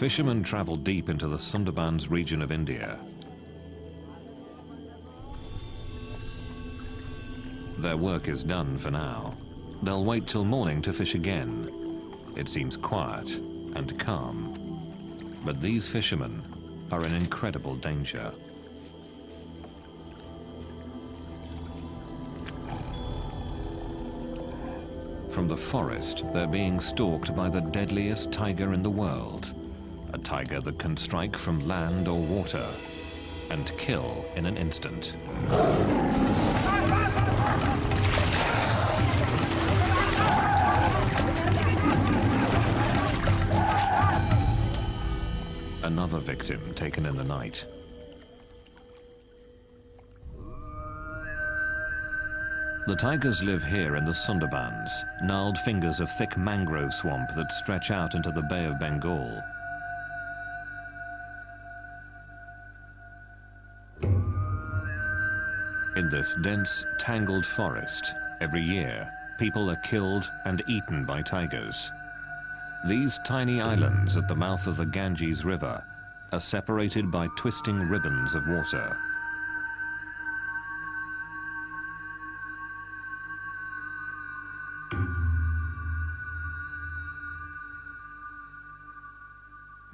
Fishermen travel deep into the Sundarbans region of India. Their work is done for now. They'll wait till morning to fish again. It seems quiet and calm. But these fishermen are in incredible danger. From the forest, they're being stalked by the deadliest tiger in the world. A tiger that can strike from land or water and kill in an instant. Another victim taken in the night. The tigers live here in the Sundarbans, gnarled fingers of thick mangrove swamp that stretch out into the Bay of Bengal. In this dense, tangled forest, every year, people are killed and eaten by tigers. These tiny islands at the mouth of the Ganges River are separated by twisting ribbons of water.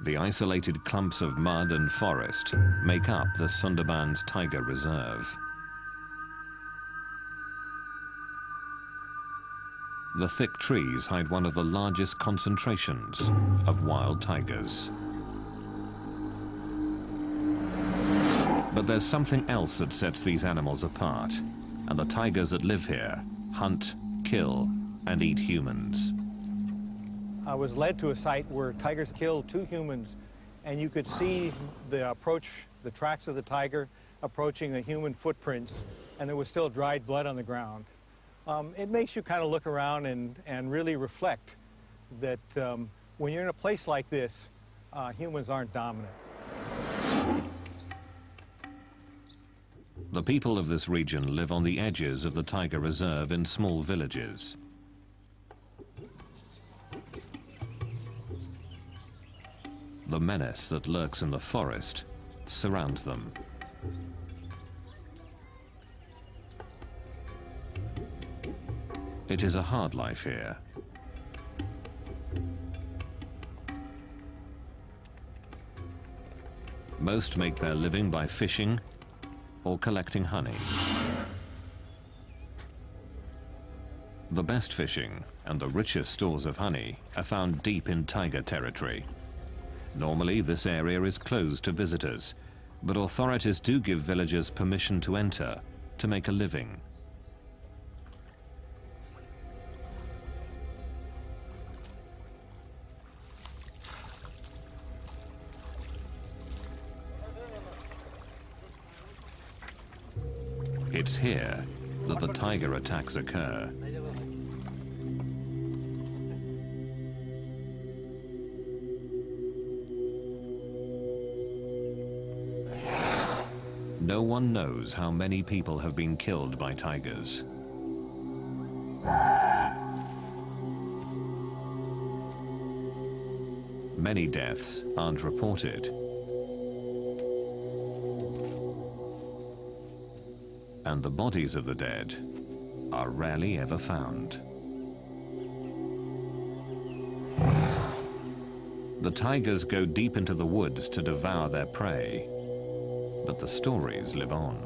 The isolated clumps of mud and forest make up the Sundarbans Tiger Reserve. The thick trees hide one of the largest concentrations of wild tigers. But there's something else that sets these animals apart, and the tigers that live here hunt, kill, and eat humans. I was led to a site where tigers killed 2 humans, and you could see the tracks of the tiger approaching the human footprints, and there was still dried blood on the ground. It makes you kind of look around and really reflect that when you're in a place like this, humans aren't dominant. The people of this region live on the edges of the tiger reserve in small villages. The menace that lurks in the forest surrounds them. It is a hard life here. Most make their living by fishing or collecting honey. The best fishing and the richest stores of honey are found deep in tiger territory. Normally, this area is closed to visitors, but authorities do give villagers permission to enter to make a living. It's here that the tiger attacks occur. No one knows how many people have been killed by tigers. Many deaths aren't reported. And the bodies of the dead are rarely ever found. The tigers go deep into the woods to devour their prey, but the stories live on.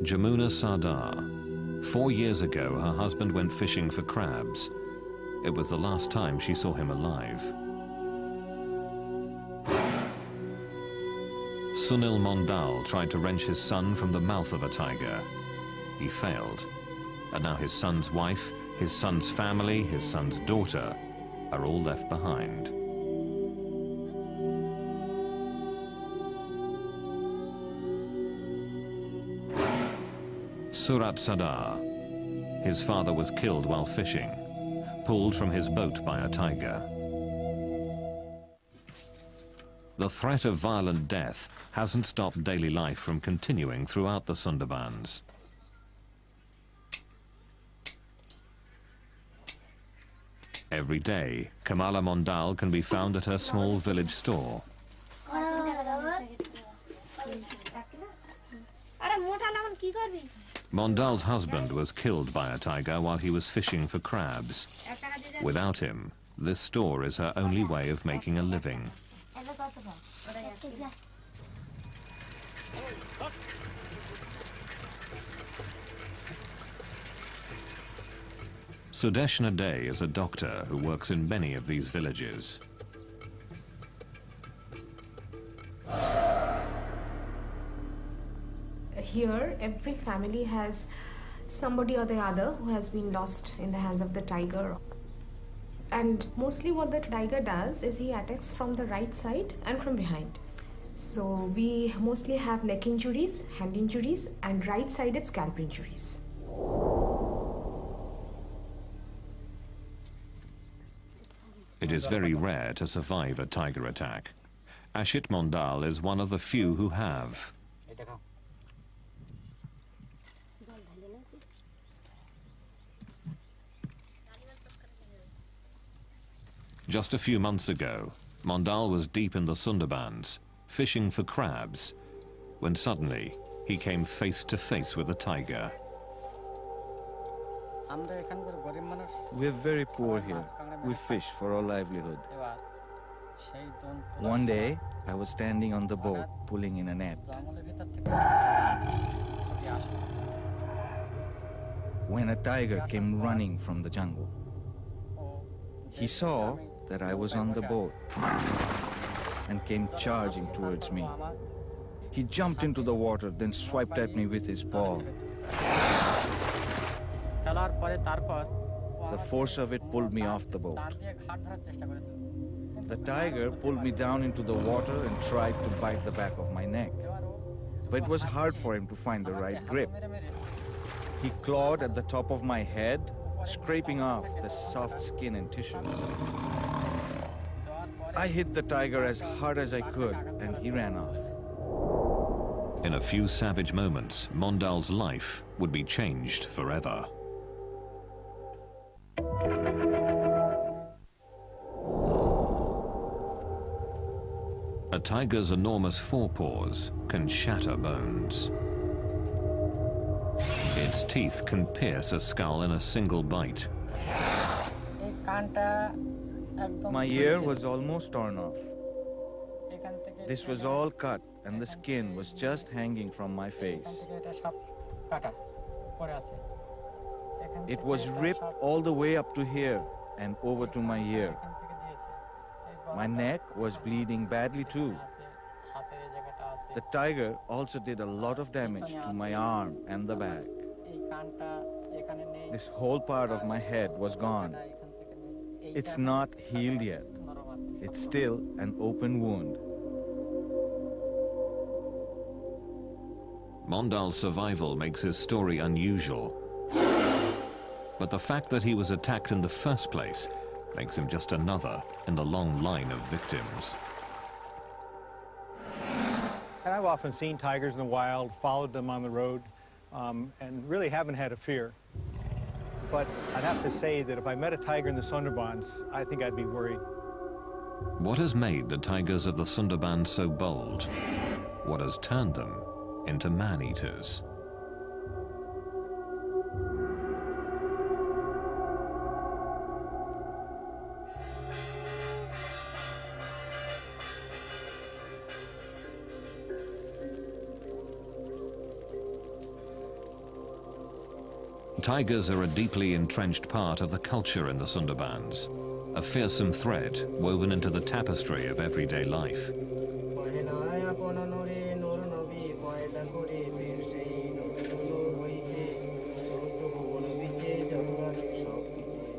Jamuna Sardar. 4 years ago, her husband went fishing for crabs. It was the last time she saw him alive. Sunil Mondal tried to wrench his son from the mouth of a tiger. He failed, and now his son's wife, his son's family, his son's daughter are all left behind. Surat Sadar. His father was killed while fishing, pulled from his boat by a tiger. The threat of violent death hasn't stopped daily life from continuing throughout the Sundarbans. Every day, Kamala Mondal can be found at her small village store. Mondal's husband was killed by a tiger while he was fishing for crabs. Without him, this store is her only way of making a living. Sudeshna Day is a doctor who works in many of these villages. Here, every family has somebody or the other who has been lost in the hands of the tiger. And mostly what the tiger does is he attacks from the right side and from behind. So we mostly have neck injuries, hand injuries, and right-sided scalp injuries. It is very rare to survive a tiger attack. Ashit Mondal is one of the few who have. Just a few months ago, Mondal was deep in the Sundarbans, fishing for crabs, when suddenly he came face to face with a tiger. We're very poor here. We fish for our livelihood. One day, I was standing on the boat, pulling in a net. When a tiger came running from the jungle. He saw that I was on the boat and came charging towards me. He jumped into the water, then swiped at me with his paw. The force of it pulled me off the boat. The tiger pulled me down into the water and tried to bite the back of my neck. But it was hard for him to find the right grip. He clawed at the top of my head, scraping off the soft skin and tissue. I hit the tiger as hard as I could, and he ran off. In a few savage moments, Mondal's life would be changed forever. A tiger's enormous forepaws can shatter bones. Its teeth can pierce a skull in a single bite. My ear was almost torn off. This was all cut, and the skin was just hanging from my face. It was ripped all the way up to here and over to my ear. My neck was bleeding badly too. The tiger also did a lot of damage to my arm and the back. This whole part of my head was gone. It's not healed yet. It's still an open wound. Mondal's survival makes his story unusual. But the fact that he was attacked in the first place makes him just another in the long line of victims. And I've often seen tigers in the wild, followed them on the road, and really haven't had a fear. But I'd have to say that if I met a tiger in the Sundarbans, I think I'd be worried. What has made the tigers of the Sundarbans so bold? What has turned them into man-eaters? Tigers are a deeply entrenched part of the culture in the Sundarbans, a fearsome thread woven into the tapestry of everyday life.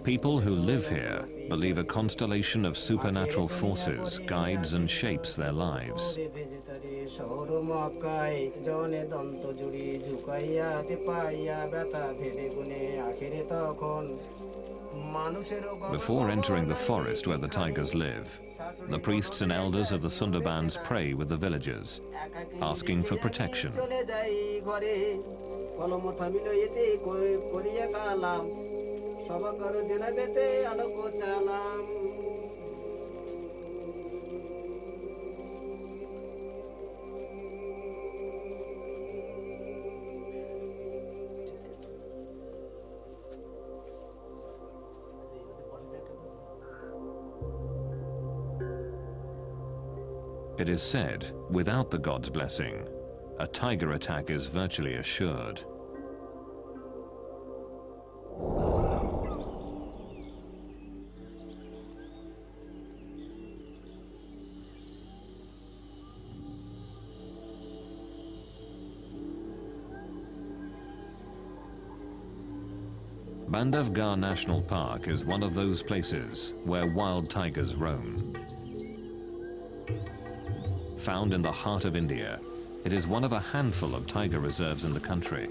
People who live here believe a constellation of supernatural forces guides and shapes their lives. Before entering the forest where the tigers live, the priests and elders of the Sundarbans pray with the villagers, asking for protection. It is said, without the god's blessing, a tiger attack is virtually assured. Bandhavgarh National Park is one of those places where wild tigers roam. Found in the heart of India, it is one of a handful of tiger reserves in the country.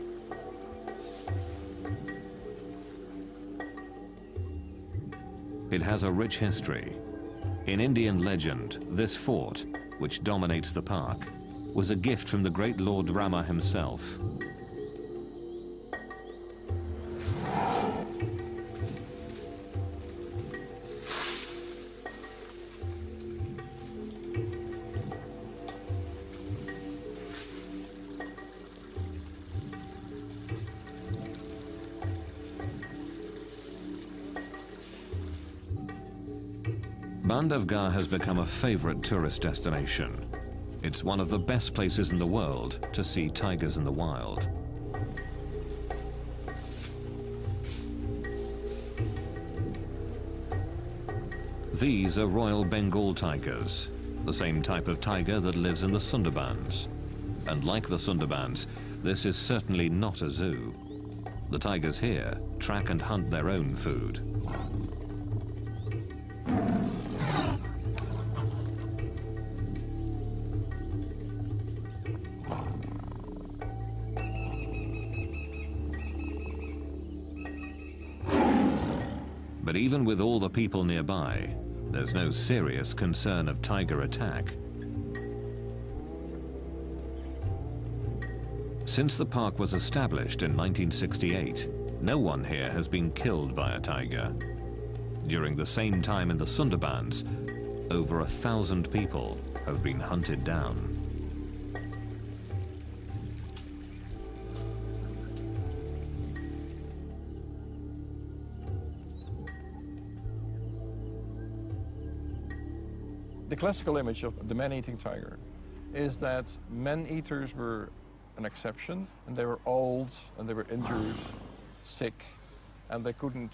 It has a rich history. In Indian legend, this fort, which dominates the park, was a gift from the great Lord Rama himself. Bandhavgarh has become a favorite tourist destination. It's one of the best places in the world to see tigers in the wild. These are Royal Bengal tigers, the same type of tiger that lives in the Sundarbans. And like the Sundarbans, this is certainly not a zoo. The tigers here track and hunt their own food. But even with all the people nearby, there's no serious concern of tiger attack. Since the park was established in 1968, no one here has been killed by a tiger. During the same time in the Sundarbans, over 1,000 people have been hunted down. The classical image of the man-eating tiger is that man-eaters were an exception, and they were old, and they were injured, sick, and they couldn't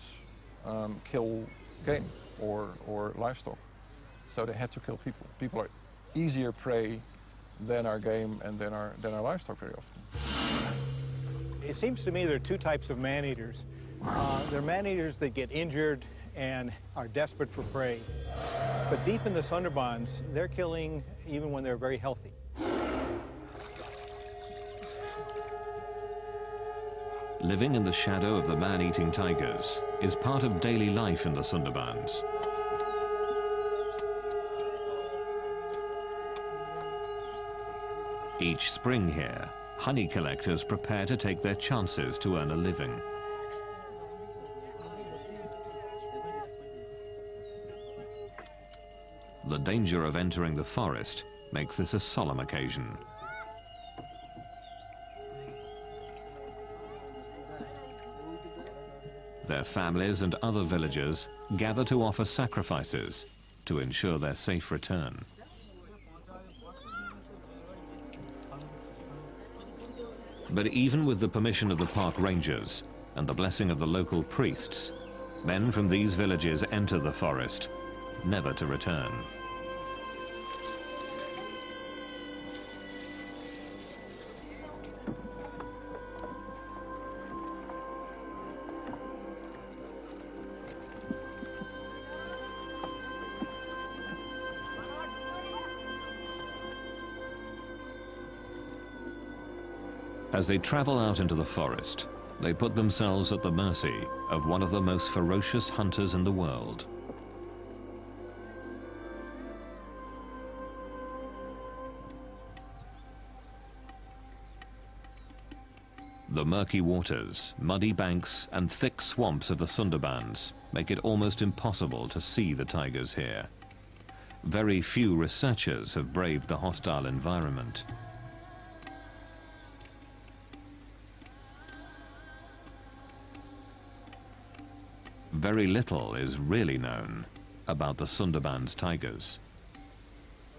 kill game or livestock. So they had to kill people. People are easier prey than our game and than our livestock very often. It seems to me there are two types of man-eaters. There are man-eaters that get injured and are desperate for prey. But deep in the Sundarbans, they're killing even when they're very healthy. Living in the shadow of the man-eating tigers is part of daily life in the Sundarbans. Each spring here, honey collectors prepare to take their chances to earn a living. The danger of entering the forest makes this a solemn occasion. Their families and other villagers gather to offer sacrifices to ensure their safe return. But even with the permission of the park rangers and the blessing of the local priests, men from these villages enter the forest, never to return. As they travel out into the forest, they put themselves at the mercy of one of the most ferocious hunters in the world. The murky waters, muddy banks and thick swamps of the Sundarbans make it almost impossible to see the tigers here. Very few researchers have braved the hostile environment. Very little is really known about the Sundarbans tigers.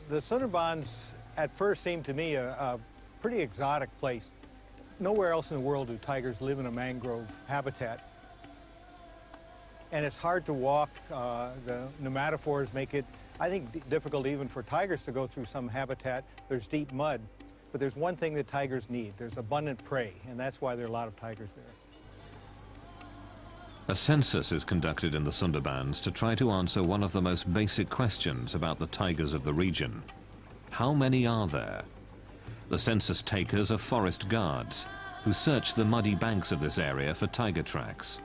The Sundarbans at first seemed to me a pretty exotic place. Nowhere else in the world do tigers live in a mangrove habitat. And it's hard to walk. The pneumatophores make it, I think, difficult even for tigers to go through some habitat. There's deep mud. But there's one thing that tigers need. There's abundant prey, and that's why there are a lot of tigers there. A census is conducted in the Sundarbans to try to answer one of the most basic questions about the tigers of the region. How many are there? The census takers are forest guards who search the muddy banks of this area for tiger tracks.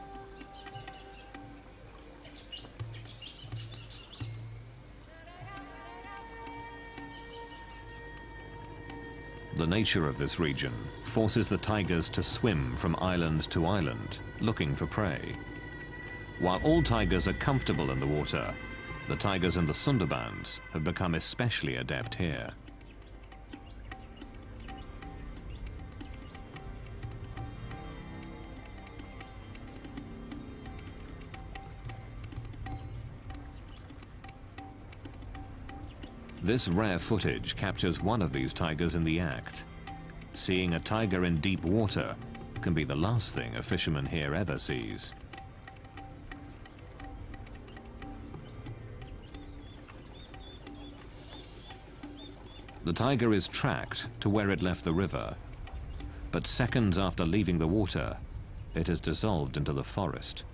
The nature of this region forces the tigers to swim from island to island, looking for prey. While all tigers are comfortable in the water, the tigers in the Sundarbans have become especially adept here. This rare footage captures one of these tigers in the act. Seeing a tiger in deep water can be the last thing a fisherman here ever sees. The tiger is tracked to where it left the river, but seconds after leaving the water, it has dissolved into the forest.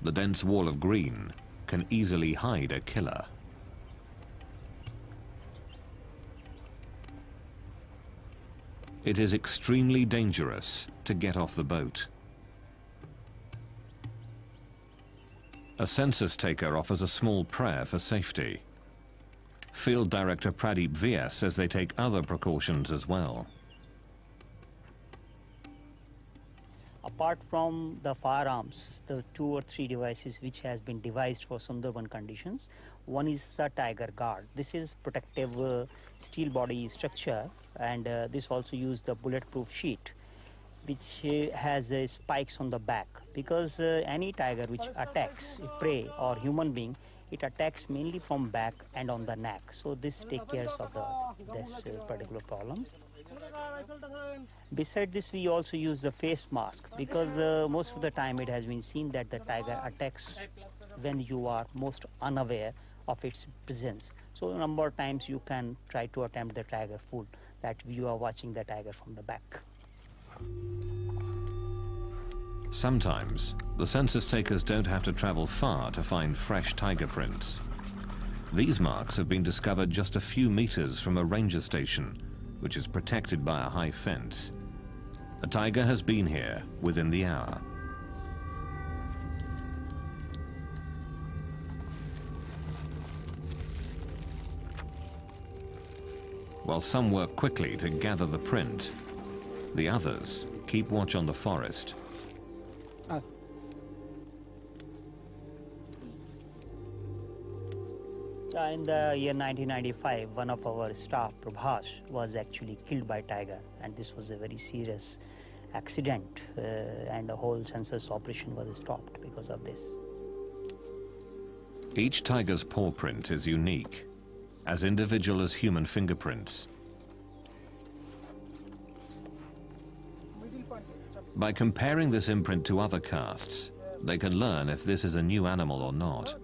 The dense wall of green can easily hide a killer. It is extremely dangerous to get off the boat. A census taker offers a small prayer for safety. Field Director Pradeep VS says they take other precautions as well. Apart from the firearms, the 2 or 3 devices which has been devised for Sundarban conditions, one is the tiger guard. This is protective steel body structure, and this also uses the bulletproof sheet, which has spikes on the back, because any tiger which attacks prey or human being, it attacks mainly from back and on the neck. So this takes care of this particular problem. Beside this, we also use the face mask, because most of the time it has been seen that the tiger attacks when you are most unaware of its presence. So a number of times you can try to attempt the tiger food, that you are watching the tiger from the back. Sometimes, the census takers don't have to travel far to find fresh tiger prints. These marks have been discovered just a few meters from a ranger station, which is protected by a high fence. A tiger has been here within the hour. While some work quickly to gather the print, the others keep watch on the forest. In the year 1995, one of our staff, Prabhas, was actually killed by tiger, and this was a very serious accident, and the whole census operation was stopped because of this. Each tiger's paw print is unique, as individual as human fingerprints. By comparing this imprint to other casts, they can learn if this is a new animal or not.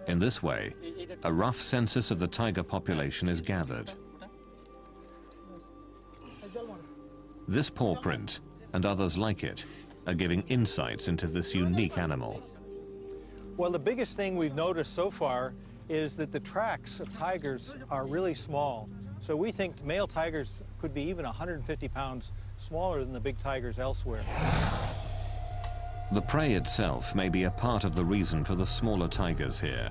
In this way, a rough census of the tiger population is gathered. This paw print, and others like it, are giving insights into this unique animal. Well, the biggest thing we've noticed so far is that the tracks of tigers are really small. So we think male tigers could be even 150 pounds smaller than the big tigers elsewhere. The prey itself may be a part of the reason for the smaller tigers here.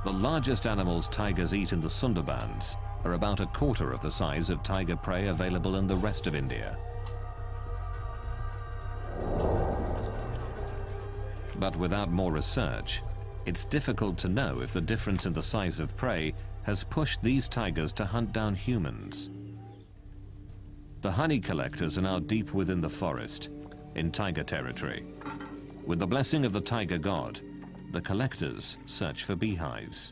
The largest animals tigers eat in the Sundarbans are about a quarter of the size of tiger prey available in the rest of India. But without more research, it's difficult to know if the difference in the size of prey has pushed these tigers to hunt down humans. The honey collectors are now deep within the forest, in tiger territory. With the blessing of the tiger god, the collectors search for beehives.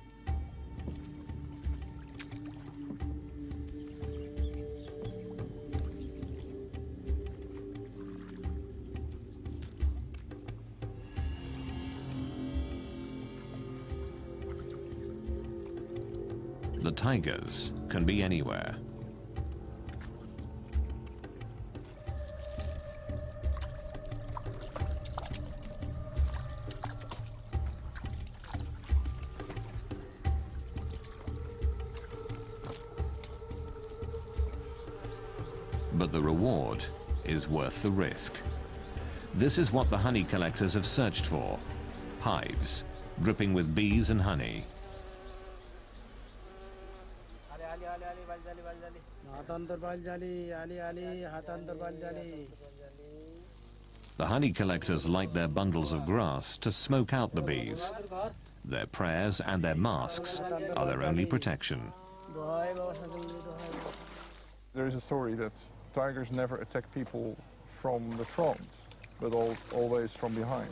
The tigers can be anywhere. But the reward is worth the risk. This is what the honey collectors have searched for: hives dripping with bees and honey. The honey collectors light their bundles of grass to smoke out the bees. Their prayers and their masks are their only protection. There is a story that tigers never attack people from the front, but always from behind.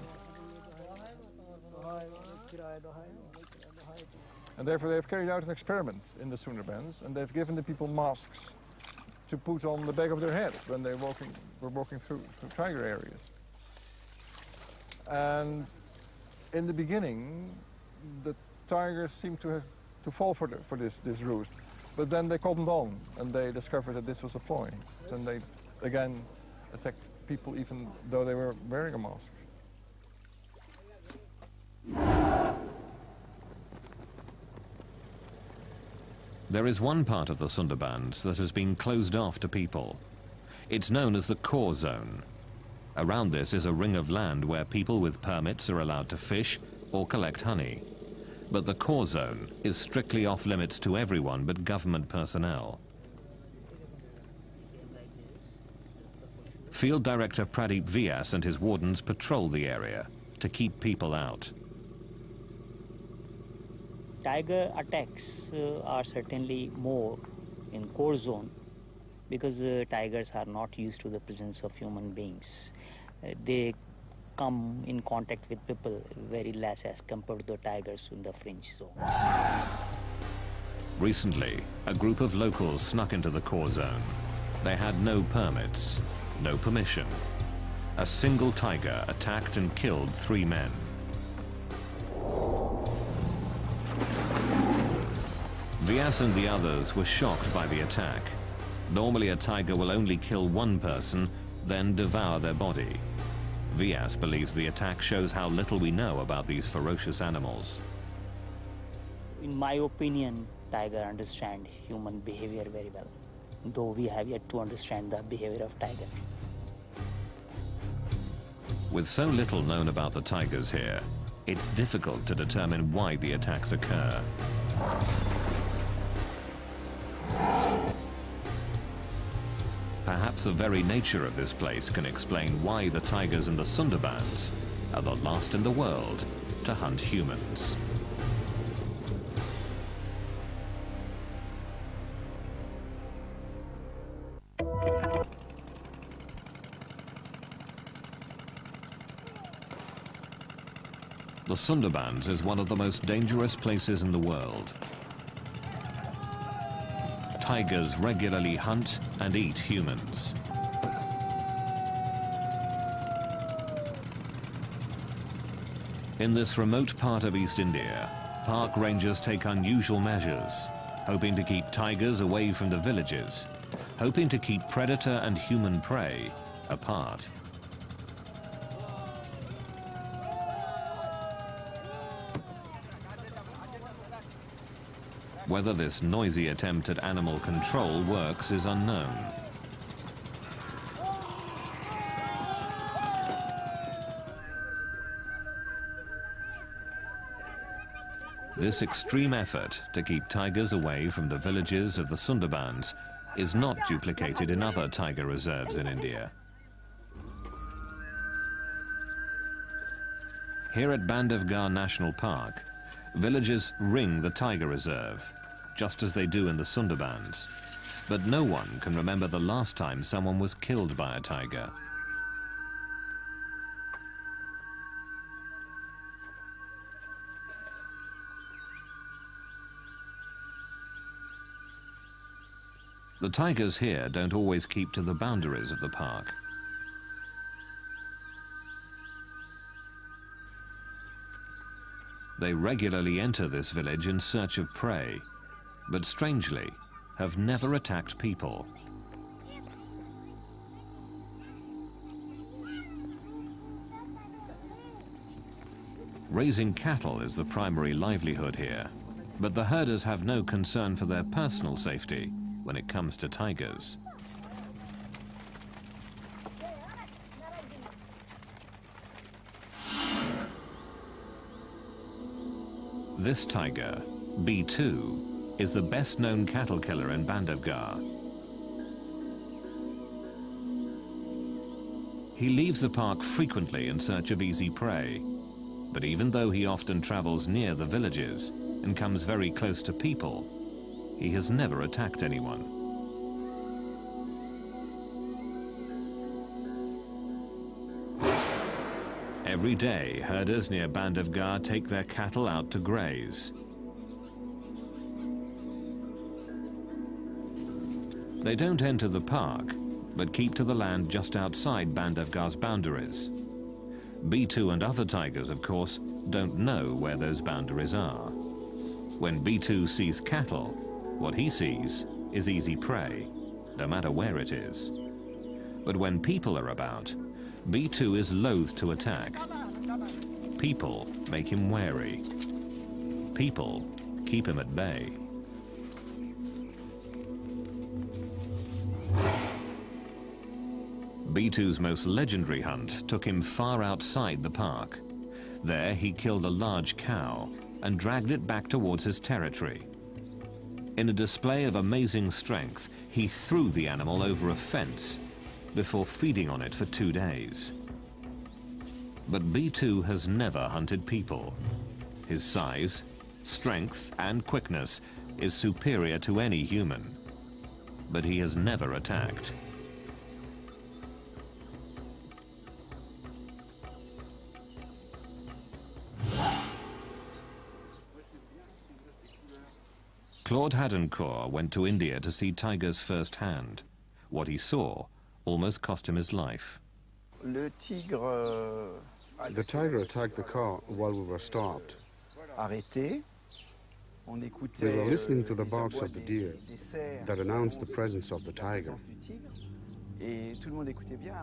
And therefore they have carried out an experiment in the Sundarbans, and they've given the people masks to put on the back of their heads when they were walking through tiger areas. And in the beginning, the tigers seemed to fall for this ruse. But then they cottoned on, and they discovered that this was a ploy. And they again attacked people even though they were wearing a mask. There is one part of the Sundarbans that has been closed off to people. It's known as the core zone. Around this is a ring of land where people with permits are allowed to fish or collect honey. But the core zone is strictly off limits to everyone but government personnel. Field Director Pradeep Vyas and his wardens patrol the area to keep people out. Tiger attacks are certainly more in core zone because tigers are not used to the presence of human beings. They come in contact with people very less as compared to the tigers in the fringe zone. Recently, a group of locals snuck into the core zone. They had no permits, no permission. A single tiger attacked and killed 3 men. Vyas and the others were shocked by the attack. Normally a tiger will only kill one person, then devour their body. Vyas believes the attack shows how little we know about these ferocious animals. In my opinion, tiger understand human behavior very well, though we have yet to understand the behavior of tiger. With so little known about the tigers here, it's difficult to determine why the attacks occur. Perhaps the very nature of this place can explain why the tigers in the Sundarbans are the last in the world to hunt humans. The Sundarbans is one of the most dangerous places in the world. Tigers regularly hunt and eat humans. In this remote part of East India, park rangers take unusual measures, hoping to keep tigers away from the villages, hoping to keep predator and human prey apart. Whether this noisy attempt at animal control works is unknown. This extreme effort to keep tigers away from the villages of the Sundarbans is not duplicated in other tiger reserves in India. Here at Bandhavgarh National Park, villagers ring the tiger reserve, just as they do in the Sundarbans. But no one can remember the last time someone was killed by a tiger. The tigers here don't always keep to the boundaries of the park. They regularly enter this village in search of prey, but strangely, have never attacked people. Raising cattle is the primary livelihood here, but the herders have no concern for their personal safety when it comes to tigers. This tiger, B2, is the best-known cattle killer in Bandhavgarh. He leaves the park frequently in search of easy prey, but even though he often travels near the villages and comes very close to people, he has never attacked anyone. Every day, herders near Bandhavgarh take their cattle out to graze. They don't enter the park, but keep to the land just outside Bandhavgarh's boundaries. B2 and other tigers, of course, don't know where those boundaries are. When B2 sees cattle, what he sees is easy prey, no matter where it is. But when people are about, B2 is loath to attack. People make him wary. People keep him at bay. B2's most legendary hunt took him far outside the park. There he killed a large cow and dragged it back towards his territory. In a display of amazing strength, he threw the animal over a fence before feeding on it for 2 days. But B2 has never hunted people. His size, strength, and quickness is superior to any human. But he has never attacked. Claude Hadencourt went to India to see tigers firsthand. What he saw almost cost him his life. The tiger attacked the car while we were stopped. We were listening to the barks of the deer that announced the presence of the tiger.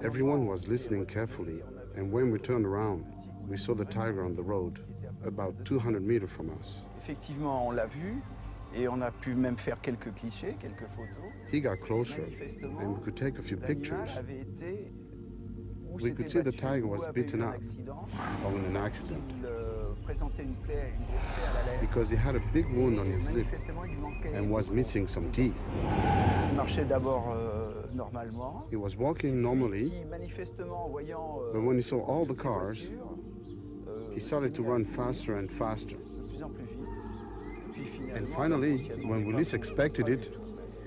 Everyone was listening carefully, and when we turned around, we saw the tiger on the road, about 200 meters from us. He got closer, and we could take a few pictures. We could see the tiger was beaten up, or in an accident, because he had a big wound on his lip and was missing some teeth. He was walking normally, but when he saw all the cars, he started to run faster and faster. And finally, when we least expected it,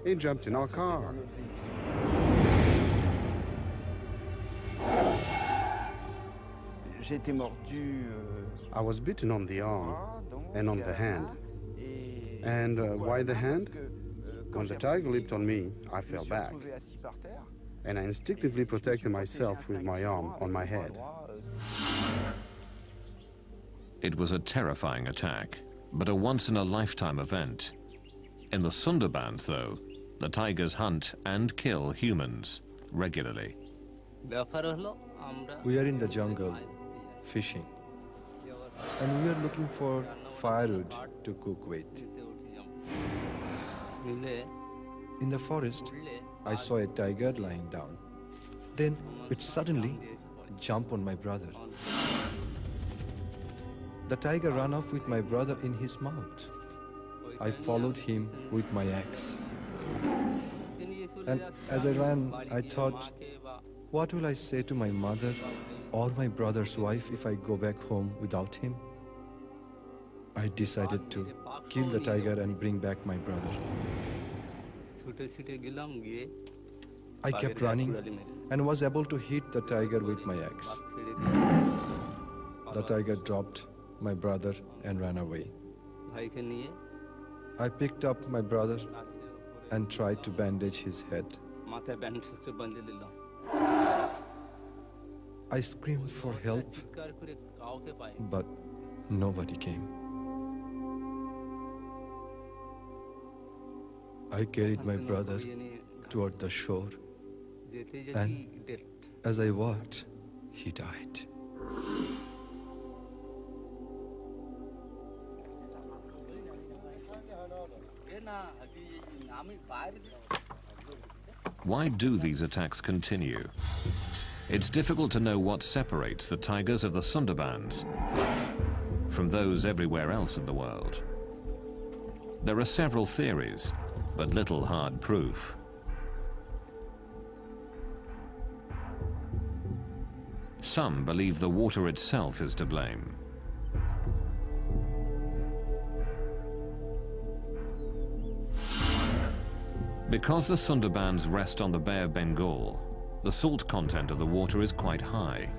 he jumped in our car. I was bitten on the arm and on the hand. And why the hand? When the tiger leaped on me, I fell back. And I instinctively protected myself with my arm on my head. It was a terrifying attack, but a once-in-a-lifetime event. In the Sundarbans, though, the tigers hunt and kill humans regularly. We are in the jungle, fishing, and we are looking for firewood to cook with. In the forest, I saw a tiger lying down. Then it suddenly jumped on my brother. The tiger ran off with my brother in his mouth. I followed him with my axe. And as I ran, I thought, what will I say to my mother or my brother's wife if I go back home without him? I decided to kill the tiger and bring back my brother. I kept running and was able to hit the tiger with my axe. The tiger dropped my brother and ran away. I picked up my brother and tried to bandage his head. I screamed for help, but nobody came. I carried my brother toward the shore, and as I walked, he died. Why do these attacks continue? It's difficult to know what separates the tigers of the Sundarbans from those everywhere else in the world. There are several theories, but little hard proof. Some believe the water itself is to blame. Because the Sundarbans rest on the Bay of Bengal, the salt content of the water is quite high.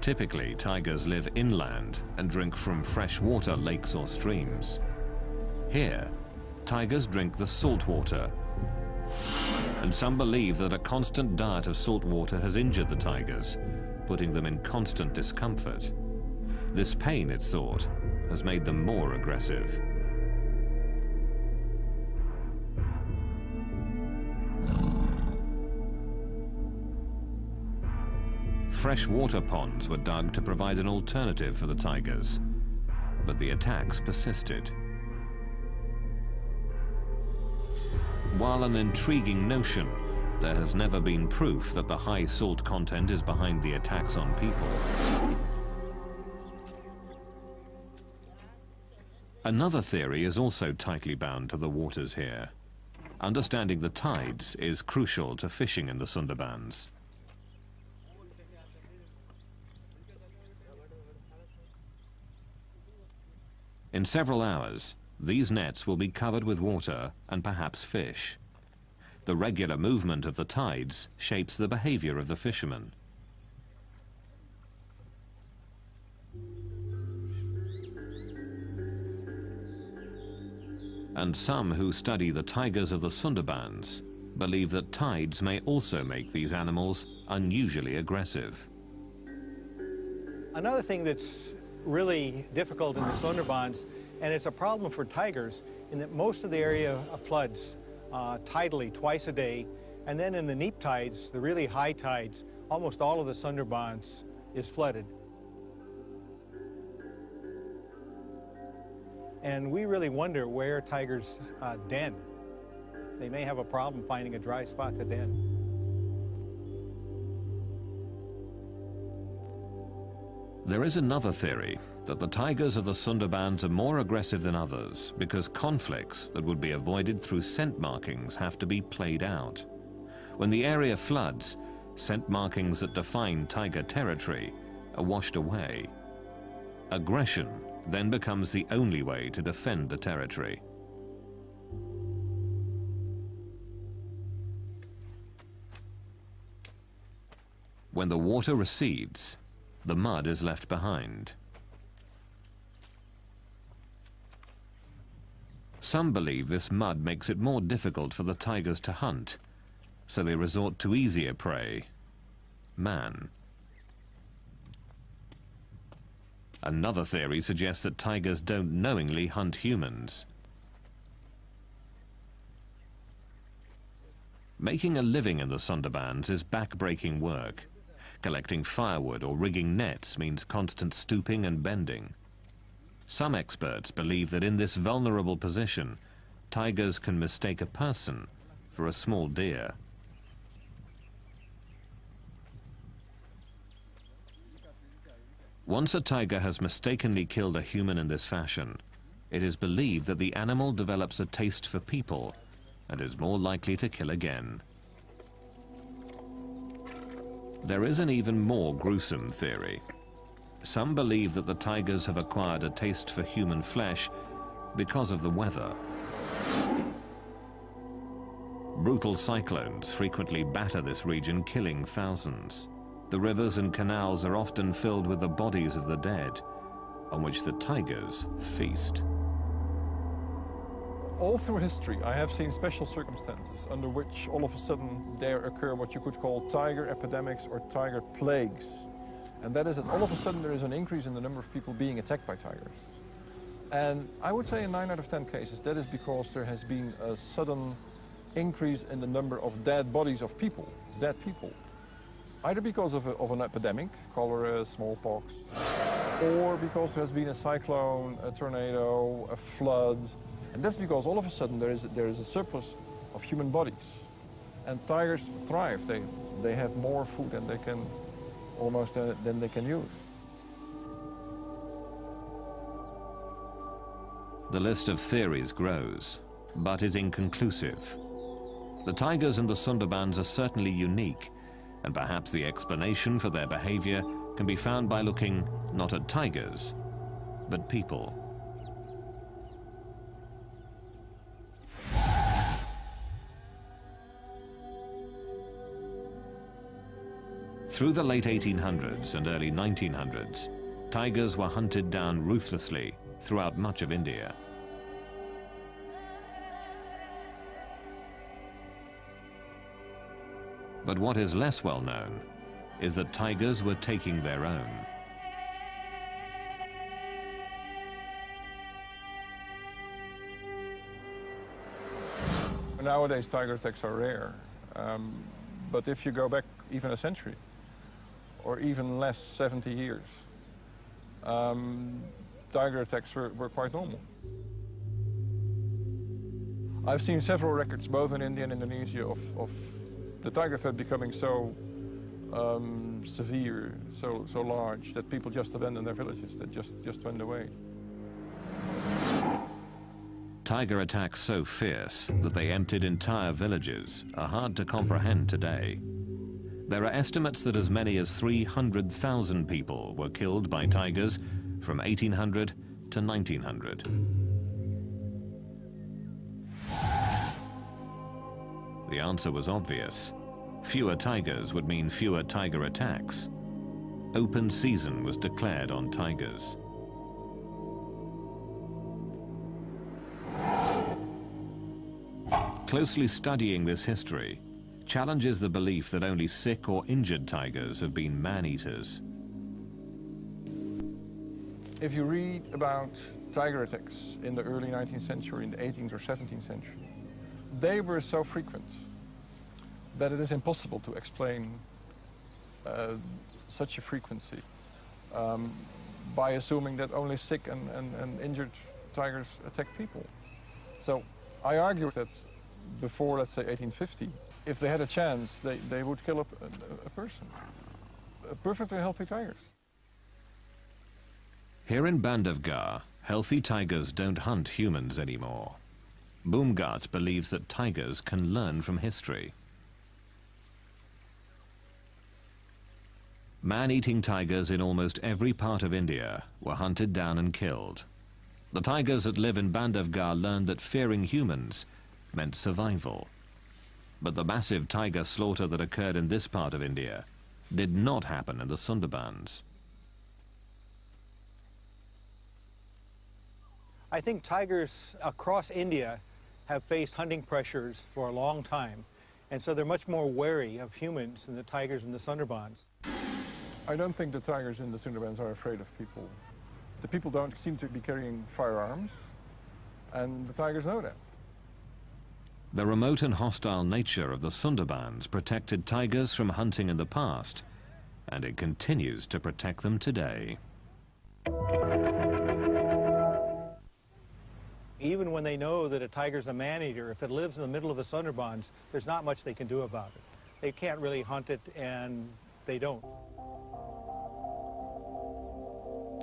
Typically, tigers live inland and drink from freshwater lakes or streams. Here, tigers drink the salt water, and some believe that a constant diet of salt water has injured the tigers, putting them in constant discomfort. This pain, it's thought, has made them more aggressive. Freshwater ponds were dug to provide an alternative for the tigers, but the attacks persisted. While an intriguing notion, there has never been proof that the high salt content is behind the attacks on people. Another theory is also tightly bound to the waters here. Understanding the tides is crucial to fishing in the Sundarbans. In several hours, these nets will be covered with water and perhaps fish. The regular movement of the tides shapes the behavior of the fishermen. And some who study the tigers of the Sundarbans believe that tides may also make these animals unusually aggressive. Another thing that's really difficult in the Sundarbans, and it's a problem for tigers, in that most of the area floods tidally twice a day, and then in the neap tides, the really high tides, almost all of the Sundarbans is flooded. And we really wonder where tigers den. They may have a problem finding a dry spot to den. There is another theory that the tigers of the Sundarbans are more aggressive than others because conflicts that would be avoided through scent markings have to be played out. When the area floods, scent markings that define tiger territory are washed away. Aggression then becomes the only way to defend the territory. When the water recedes, the mud is left behind. Some believe this mud makes it more difficult for the tigers to hunt, so they resort to easier prey, man. Another theory suggests that tigers don't knowingly hunt humans. Making a living in the Sundarbans is back-breaking work. Collecting firewood or rigging nets means constant stooping and bending. Some experts believe that in this vulnerable position, tigers can mistake a person for a small deer. Once a tiger has mistakenly killed a human in this fashion, it is believed that the animal develops a taste for people and is more likely to kill again. There is an even more gruesome theory. Some believe that the tigers have acquired a taste for human flesh because of the weather. Brutal cyclones frequently batter this region, killing thousands. The rivers and canals are often filled with the bodies of the dead, on which the tigers feast. All through history, I have seen special circumstances under which all of a sudden there occur what you could call tiger epidemics or tiger plagues. And that is that all of a sudden there is an increase in the number of people being attacked by tigers. And I would say in 9 out of 10 cases, that is because there has been a sudden increase in the number of dead bodies of people, dead people. Either because of an epidemic, cholera, smallpox, or because there has been a cyclone, a tornado, a flood. And that's because all of a sudden there is a surplus of human bodies. And tigers thrive. They have more food than they can than they can use. The list of theories grows, but is inconclusive. The tigers in the Sundarbans are certainly unique, and perhaps the explanation for their behavior can be found by looking not at tigers, but people. Through the late 1800s and early 1900s, tigers were hunted down ruthlessly throughout much of India. But what is less well known is that tigers were taking their own. Nowadays, tiger attacks are rare. But if you go back even a century, or even less, 70 years, tiger attacks were quite normal. I've seen several records, both in India and Indonesia, of the tiger threat becoming so severe, so large, that people just abandoned their villages, that just went away. Tiger attacks so fierce that they emptied entire villages are hard to comprehend today. There are estimates that as many as 300,000 people were killed by tigers from 1800 to 1900. The answer was obvious. Fewer tigers would mean fewer tiger attacks. Open season was declared on tigers. Closely studying this history challenges the belief that only sick or injured tigers have been man-eaters. If you read about tiger attacks in the early 19th century, in the 18th or 17th century, they were so frequent that it is impossible to explain such a frequency by assuming that only sick and injured tigers attack people. So I argue that before, let's say, 1850, if they had a chance, they would kill a person, perfectly healthy tigers. Here in Bandhavgarh, healthy tigers don't hunt humans anymore. Boomgart believes that tigers can learn from history. Man-eating tigers in almost every part of India were hunted down and killed. The tigers that live in Bandhavgarh learned that fearing humans meant survival. But the massive tiger slaughter that occurred in this part of India did not happen in the Sundarbans. I think tigers across India have faced hunting pressures for a long time, and so they're much more wary of humans than the tigers in the Sundarbans. I don't think the tigers in the Sundarbans are afraid of people. The people don't seem to be carrying firearms, and the tigers know that. The remote and hostile nature of the Sundarbans protected tigers from hunting in the past, and it continues to protect them today. Even when they know that a tiger's a man-eater, if it lives in the middle of the Sundarbans, there's not much they can do about it. They can't really hunt it, and they don't.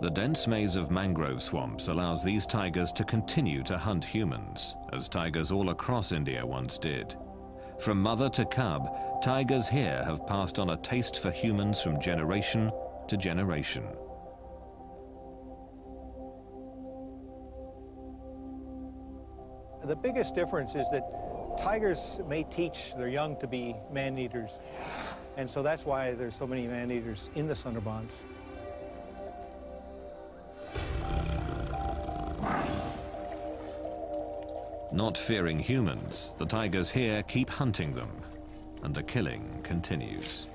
The dense maze of mangrove swamps allows these tigers to continue to hunt humans, as tigers all across India once did. From mother to cub, tigers here have passed on a taste for humans from generation to generation. The biggest difference is that tigers may teach their young to be man-eaters, and so that's why there's so many man-eaters in the Sundarbans. Not fearing humans, the tigers here keep hunting them, and the killing continues.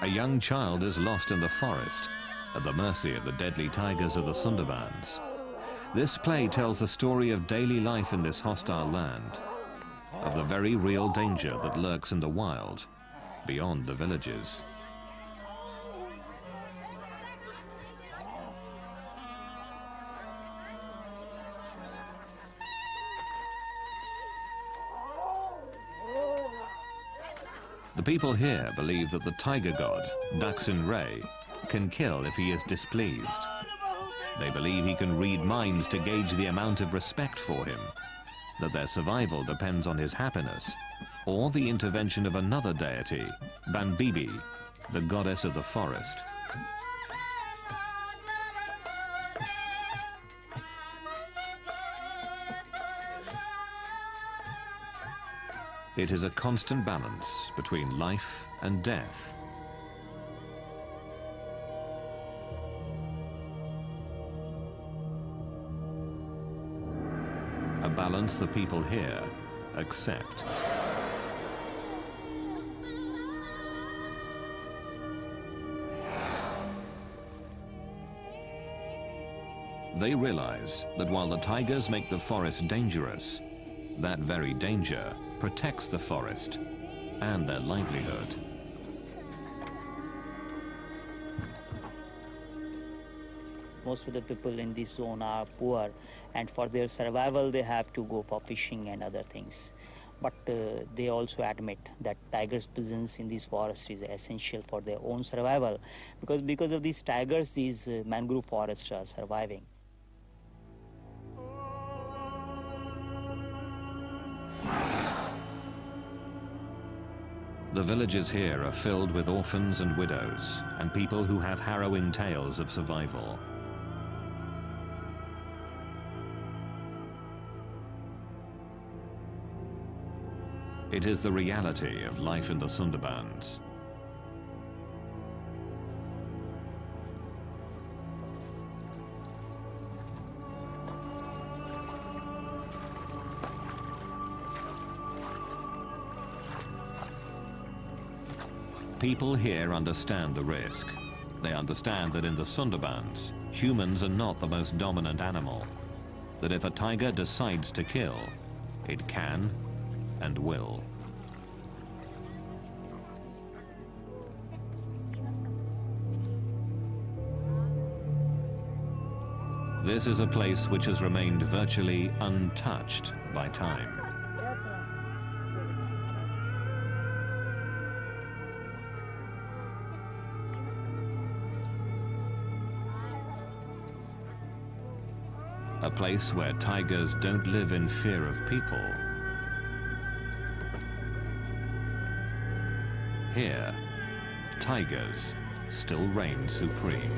A young child is lost in the forest, at the mercy of the deadly tigers of the Sundarbans. This play tells the story of daily life in this hostile land, of the very real danger that lurks in the wild, beyond the villages. The people here believe that the tiger god, Daksin Ray, can kill if he is displeased. They believe he can read minds to gauge the amount of respect for him, that their survival depends on his happiness, or the intervention of another deity, Banbibi, the goddess of the forest. It is a constant balance between life and death. A balance the people here accept. They realize that while the tigers make the forest dangerous, that very danger protects the forest and their livelihood. Most of the people in this zone are poor, and for their survival they have to go for fishing and other things. But they also admit that tigers' presence in this forest is essential for their own survival, because of these tigers, these mangrove forests are surviving. The villages here are filled with orphans and widows, and people who have harrowing tales of survival. It is the reality of life in the Sundarbans. People here understand the risk. They understand that in the Sundarbans, humans are not the most dominant animal. That if a tiger decides to kill, it can and will. This is a place which has remained virtually untouched by time. A place where tigers don't live in fear of people. Here, tigers still reign supreme.